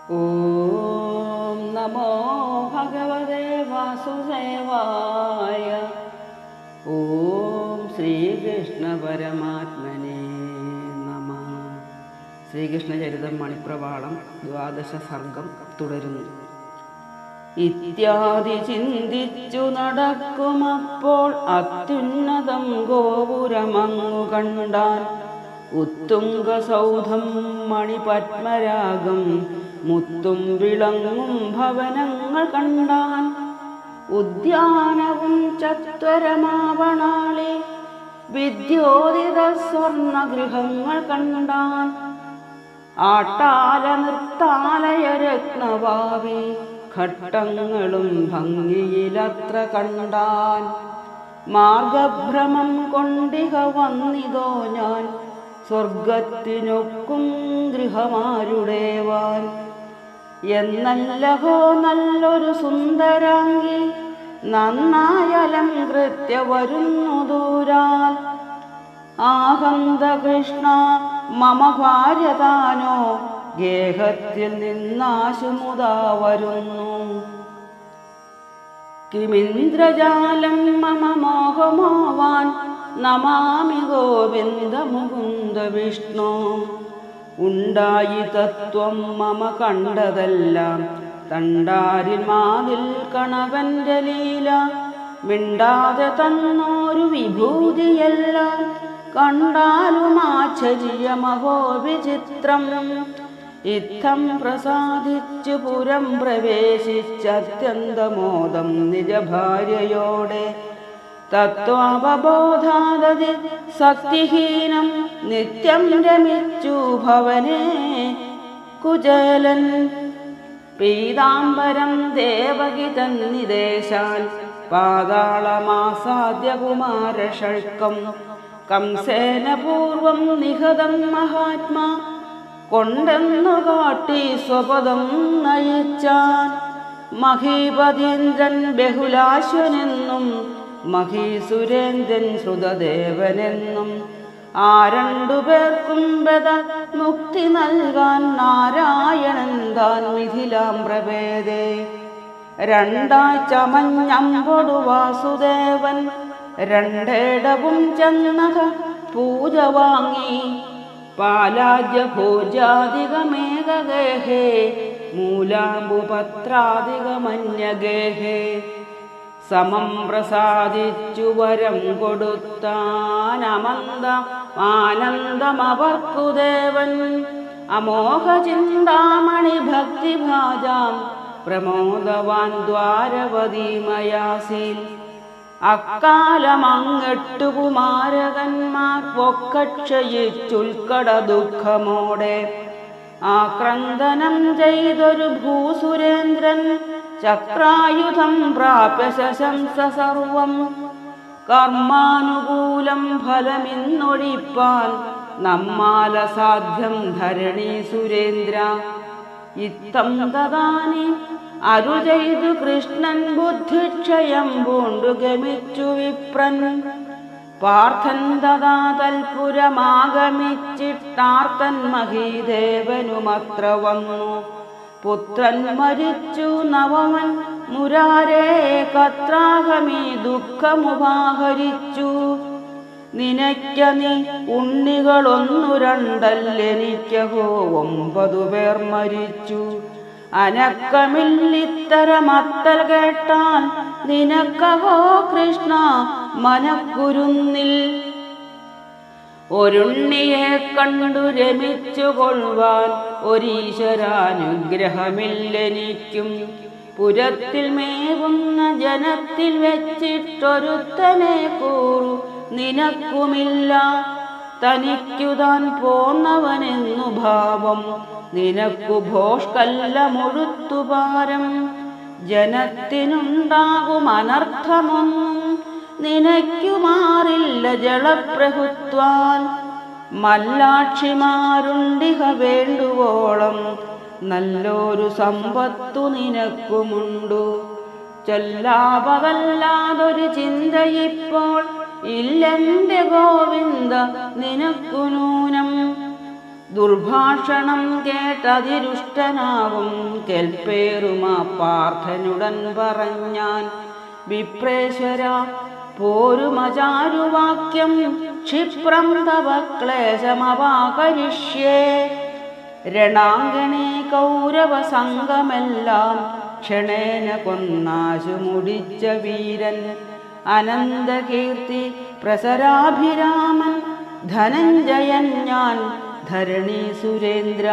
ഓം നമോ ഭഗവതേ വാസുദേവായ. ഓം ശ്രീകൃഷ്ണ പരമാത്മനേ നമഃ. ശ്രീകൃഷ്ണചരിതം മണിപ്രവാളം 12 സർഗം തുടരുന്നു. ഇത്യാദി ചിന്തിച്ചു നടക്കുമപ്പോൾ അത്യുന്നതം ഗോപുരമങ്ങു കണ്ടാൻ. ഉത്തുംഗസൗധം മണിപത്മരാഗം മുത്തും വിളങ്ങും ഭവനങ്ങൾ കണ്ടാൻ. ഉദ്യാനവും ചത്വരമാവണാളി വിദ്യോതിത സ്വർണഗൃഹങ്ങൾ കണ്ടാൻ. ആട്ടാല നൃത്താലയ രത്നവാവി ഘട്ടങ്ങളും ഭംഗിയിലത്ര കണ്ടാൻ. മാർഗഭ്രമം കൊണ്ടിഹ വന്നിതോ ഞാൻ സ്വർഗത്തിനൊക്കും ഗൃഹമാരുടേവാൻ. എന്നല്ലഹോ നല്ലൊരു സുന്ദരാംഗി നന്നായലംകൃത്യ വരുന്നു ദൂരാൽ. ആഹന്ത കൃഷ്ണ മമ ഭാര്യതാനോ ഗേഹത്തിൽ നിന്നാശുമുതാ വരുന്നു. കിമിന്ദ്രജാലം മമ മോഹമോവാൻ നമാമി ഗോവിന്ദ മുകുന്ദ വിഷ്ണു. ഉണ്ടായി തത്വം മമ കണ്ടതെല്ലാം തണ്ടാരിൽ മാതിൽ കണവന്റെ ലീല. മിണ്ടാതെ തന്നോരു വിഭൂതിയെല്ലാം കണ്ടാലും ആശ്ചര്യമഹോ വിചിത്രം. ഇത്തം പ്രസാദിച്ചു പുരം പ്രവേശിച്ചത്യന്തമോദം നിജഭാര്യയോടെ. തത്വാവബോധാദതി സക്തിഹീനം നിത്യം രമിച്ചു ഭവനേ കുചേലൻ. പീതാംബരം ദേവകി തന്നിദേശാൽ പാതാളമാസാദ്യ കുമാരഷൾക്കം. കംസേന പൂർവം നിഹതം മഹാത്മാ കൊണ്ടെന്നു കാട്ടി സ്വപദം നയിച്ചാൻ. മഹീപതീന്ദ്രൻ ബഹുലാശ്വനെന്നും മഹീസുരേന്ദ്രൻ ശ്രുതദേവനെന്നും. ആ രണ്ടുപേർക്കും ബദ മുക്തി നൽകാൻ നാരായണൻ താൻ മിഥിലാം പ്രഭേദേ. രണ്ടായി ചമഞ്ഞമ്പൊടു വാസുദേവൻ രണ്ടേടവും ചെന്നത പൂജ വാങ്ങി. പാലാജ്യ ഭോജാധികമേകഗേഹേ മൂലാംബുപത്രാധികമന്യഗേഹേ. സമം പ്രസാദിച്ചു വരം കൊടുത്താനമന്ത ആനന്ദമവർക്കു ദേവൻ. അമോഘ ചിന്താമണി ഭക്തിഭാജാം പ്രമോദവാൻ ദ്വാരവതീമയാസീൽ. അക്കാലമങ്ങെട്ടു കുമാരകന്മാർ പൊക്കക്ഷയിച്ചുൽക്കട ദുഃഖമോടെ. ആക്രന്ദനം ചെയ്തൊരു ഭൂസുരേന്ദ്രൻ ചക്രായുധം പ്രാപ്യ ശശംസ സർവം. കർമാനുകൂലം ഫലമിന്നൊഴിപ്പാൻ നമ്മാല സാധ്യം ധരണി സുരേന്ദ്ര. ഇത്തം തദാനി അരു ചെയ്തു കൃഷ്ണൻ ബുദ്ധിക്ഷയം പൂണ്ടു ഗമിച്ചു വിപ്രൻ. പാർത്ഥൻ തഥാ തൽപുരമാഗമിച്ചിട്ടാർത്തൻ മഹീദേവനുമത്ര വന്നു. പുത്രൻ മരിച്ചു നവമൻ മുരാരേ കത്രാഹമീ ദുഃഖമുപാഹരിച്ചു. നിനയ്ക്ക നീ ഉണ്ണികളൊന്നു രണ്ടല്ലെനിക്കഹോ 9 പേർ മരിച്ചു. അനക്കമില്ലിത്തരമത്തൽ കേട്ടാൽ നിനക്കഹോ കൃഷ്ണ മനക്കുരുന്നിൽ. ഒരുണ്ണിയെ കണ്ടു രമിച്ചു കൊള്ളുവാൻ ഒരീശ്വരാനുഗ്രഹമില്ലെനിക്കും. പുരത്തിൽ മേവുന്ന ജനത്തിൽ വെച്ചിട്ടൊരുത്തനെ കൂറു നിനക്കുമില്ല. തനിക്കു താൻ പോന്നവനെന്നു ഭാവം നിനക്കു ഭോഷ്കല്ല മുഴുത്തുപാരം. ജനത്തിനുണ്ടാകും അനർത്ഥമൊന്നും നിനക്കു മാറില്ല ജളപ്രഭുത്വാൽ. മല്ലാക്ഷിമാരുണ്ടിഹ വേണ്ടുവോളം നല്ലൊരു സമ്പത്തു നിനക്കുമുണ്ടു. ചൊല്ലാപതല്ലാതൊരു ചിന്തയിപ്പോൾ ഇല്ലെന്റെ ഗോവിന്ദ നിനക്കു നൂനം. ദുർഭാഷണം കേട്ടതിരുഷ്ടനാവും കേൾപ്പേറുമാ പാർത്ഥനുടൻ പറഞ്ഞാൻ, വിപ്രേശ്വര പോരുമചാരുവാക്യം ക്ഷിപ്രം തവ ക്ലേശമവാകരിഷ്യേ. രണാങ്കണേ കൗരവ സംഘമെല്ലാം ക്ഷണേന കൊന്നാശു മുടിച്ച വീരൻ, അനന്തകീർത്തി പ്രസരാഭിരാമൻ ധനഞ്ജയൻ ഞാൻ ധരണി സുരേന്ദ്ര.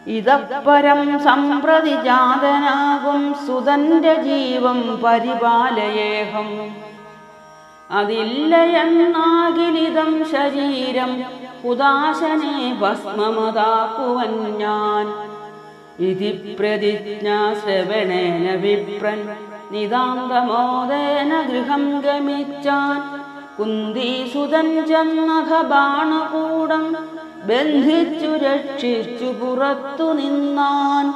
ഇതപ്പരം സമ്പ്രതി ജാതനാകും സുതന്റെ ജീവം പരിപാലയേഹം. അതില്ലയെന്നാകിലിതം ശരീരം ഉദാശനെ ഭസ്മമതാക്കുവൻ ഞാൻ. ഇതി പ്രതിജ്ഞാ ശ്രവണേന വിപ്രൻ നിതാന്തമോദേന ഗൃഹം ഗമിച്ചാൻ. കുന്ദീസുതൻ ചെന്നഥ ബാണകൂടം ബന്ധിച്ചു രക്ഷിച്ചു പുറത്തു നിന്നാൻ.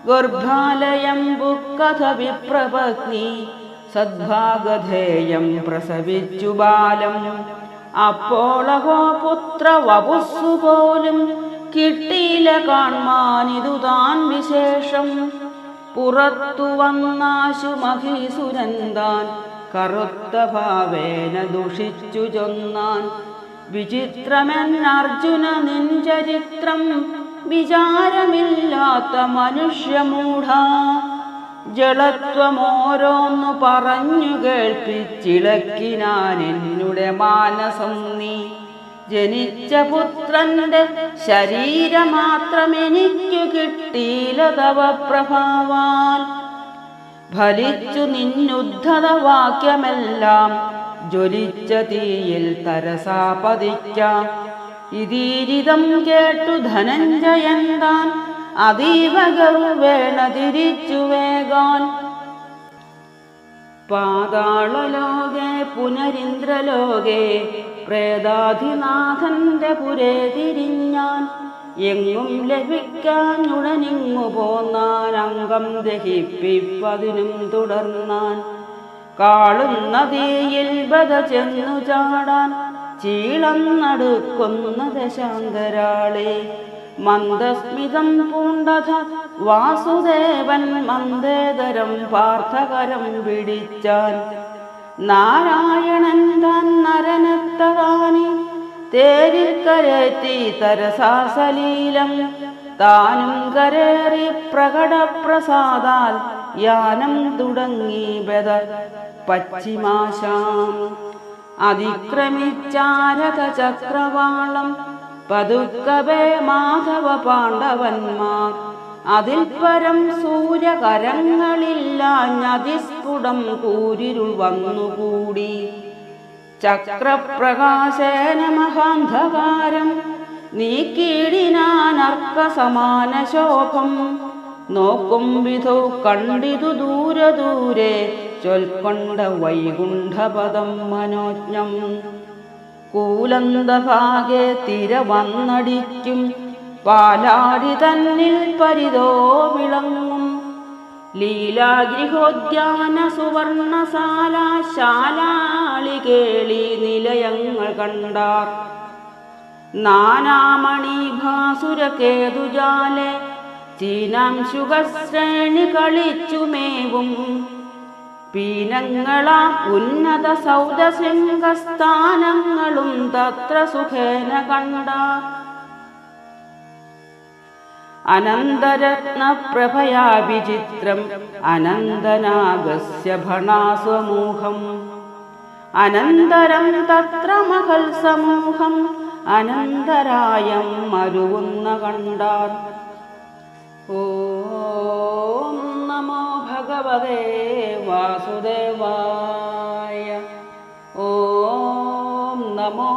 ഗർഭാലയം ബുക്കഥ വിപ്രപത്നി സദ്ഭാഗധേയം പ്രസവിച്ചു ബാലം. അപ്പോളഹോ പുത്ര വപുസ്സു പോലും കിട്ടിയില്ല കാൺമാനിതു താൻ വിശേഷം. പുറത്തു വന്നാശു മഹീസുരൻ താൻ കറുത്ത ഭാവേന ദുഷിച്ചു ചൊന്നാൻ. വിചിത്രമെന്നർജുന നിൻ ചരിത്രം വിചാരമില്ലാത്ത മനുഷ്യമൂഢ. ജളത്വമോരോന്നു പറഞ്ഞു കേൾപ്പിച്ചിളക്കിനാൻ എന്നുടെ മാനസം നീ. ജനിച്ച പുത്രന്റെ ശരീരമാത്രമെനിക്കു കിട്ടിയില്ല തവ പ്രഭാവാൽ. ഫലിച്ചു നിന്നുദ്ധത വാക്യമെല്ലാം ജ്വലിച്ച തീയിൽ തരസാ പതിക്കാം. ഇതീരിതം കേട്ടു ധനഞ്ജയൻ താൻ അതീവ ഗർവേണ തിരിച്ചു വേഗാൻ. പാതാളലോകെ പുനരിന്ദ്രലോകെ പ്രേതാധിനാഥന്റെ പുരേ തിരിഞ്ഞാൻ. എങ്ങും ലഭിക്കാനുടനിങ്ങു പോന്നാൻ അംഗം ദഹിപ്പിപ്പതിനും തുടർന്നാൻ. കാളുന്ന തീയിൽ ബധ ചെന്നു ചാടാൻ ചീളം നടുക്കുന്ന ദശാന്തരാളെ. മന്ദസ്മിതം പൂണ്ടഥ വാസുദേവൻ മന്ദേതരം പാർത്ഥകരം പിടിച്ചാൻ. നാരായണൻ താൻ നരനത്തതാനി തേരിൽ കരേറ്റി തരസാസലീലം. താനും കരേറി പ്രകടപ്രസാദാൽ യാനം തുടങ്ങി ബദ പശ്ചിമാശാം. അതിക്രമിച്ചാരഥ ചക്രവാളം പതുക്കവേ മാധവ പാണ്ഡവന്മാർ. അതിൽ പരം സൂര്യകരങ്ങളില്ലാഞ്ഞതിസ്ഫുടം കൂരിരുൾ വന്നുകൂടി. ചക്രപ്രകാശേന മഹാന്ധകാരം നീക്കിയിടിനാനർക്ക സമാന ശോഭം. നോക്കും വിധൗ കണ്ടിതു ദൂരെ ദൂരെ ചൊൽക്കൊണ്ട വൈകുണ്ഠപദം മനോജ്ഞം. കൂലന്തഭാഗെ തിര വന്നടിക്കും പാലാടി തന്നിൽ പരിതോ വിളങ്ങും. ലീലാഗൃഹോദ്യാന സുവർണശാല ശാലാളി കേളി നിലയങ്ങൾ കണ്ടാർ. നാനാമണി ഭാസുരകേതുജാലെ ചീനാംശുകശ്രേണി കളിച്ചുമേവും. പീനങ്ങളാ ഉന്നത സൗദശൃംഗസ്ഥാനങ്ങളും തത്ര സുഖേന കണ്ടാർ. അനന്തരത്നപ്രഭയാ വിചിത്രം അനന്തനാഗസ്യ ഭണാസ്വമൂഹം. അനന്തരം തത്ര മഹൽ സമൂഹം അനന്തരായം മരുവുന്ന കണ്ടാർ. ഓം നമോ ഭഗവതേ വാസുദേവായ. ഓം നമോ